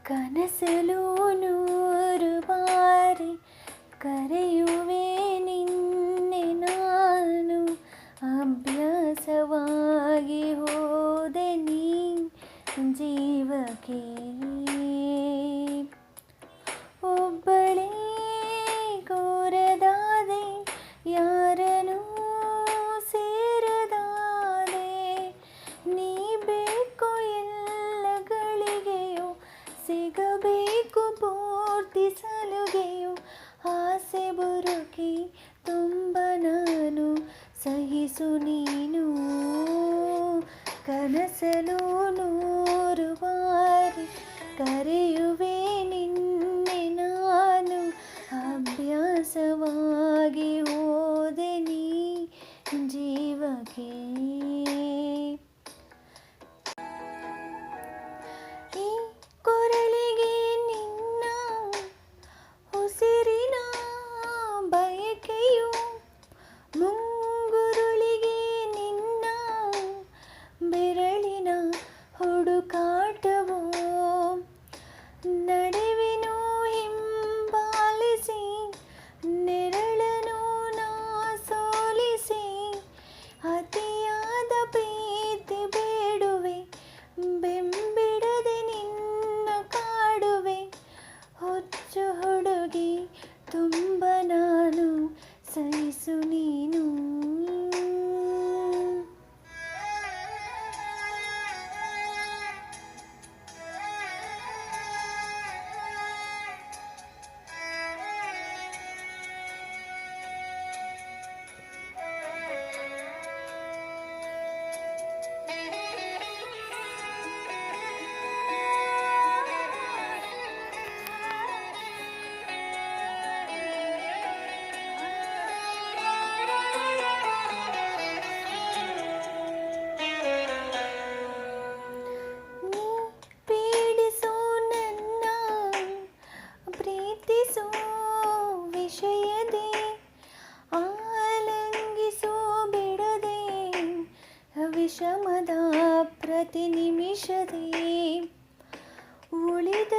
ಕನಸಲು ನೂರು ಬಾರಿ ಕರೆಯುವೆ ನಿನ್ನೆ ನಾನು, ಅಭ್ಯಾಸವಾಗಿ ಹೋದೆ ನೀ ಜೀವಕ್ಕೆ. ಒಬ್ಬಳೇ ಕೋರದಾದೆ ಯಾರನೂ ಸೇರದಾದೆ, ನೀ ಬೇಕು ಎಲ್ಲ ಗಳಿಗೆಯೋ ಸಿಗಬೇಕು ಪೂರ್ತಿ ಸಲುಗೆಯೋ. ಆಸೆ ಬುರುಕಿ ತುಂಬ ನಾನು ಸಹಿಸು ನೀನು, ಕನಸಲು ನೂರು ಬಾರಿ ಕರೆಯುವೆ ನಿನ್ನೆ ನಾನು, ಅಭ್ಯಾಸವಾಗಿ ಹೋದೆ ನೀ ಜೀವಕ್ಕೆ. ಈ ಕೊರಳಿಗೆ ನಿನ್ನ ಉಸಿರಿನ ಬಯಕೆಯು, ಮುಂಗುರುಳಿಗೆ ನಿನ್ನ ಬೆರಳಿನ ಹುಡುಕಾಟವೋ. ನಡೆವೆನು ಹಿಂಬಾಲಿಸಿ ನೆರಳನು ನಾ ಸೋಲಿಸಿ, ಅತಿಯಾದ ಪ್ರೀತಿ ಬೇಡುವೆ ಬೆಂಬಿಡದೆ ನಿನ್ನ ಕಾಡುವೆ. ಹುಚ್ಚು ಹುಡುಗಿ ತುಂಬ ನಾನು ಸಹಿಸು ನೀನು. ಪ್ರೀತಿಸೋ ವಿಷಯದೇ ಆಲಂಗಿಸೋ ಬಿಡದೆ, ವಿಷಮದ ಪ್ರತಿ ನಿಮಿಷದೇ ಉಳಿದ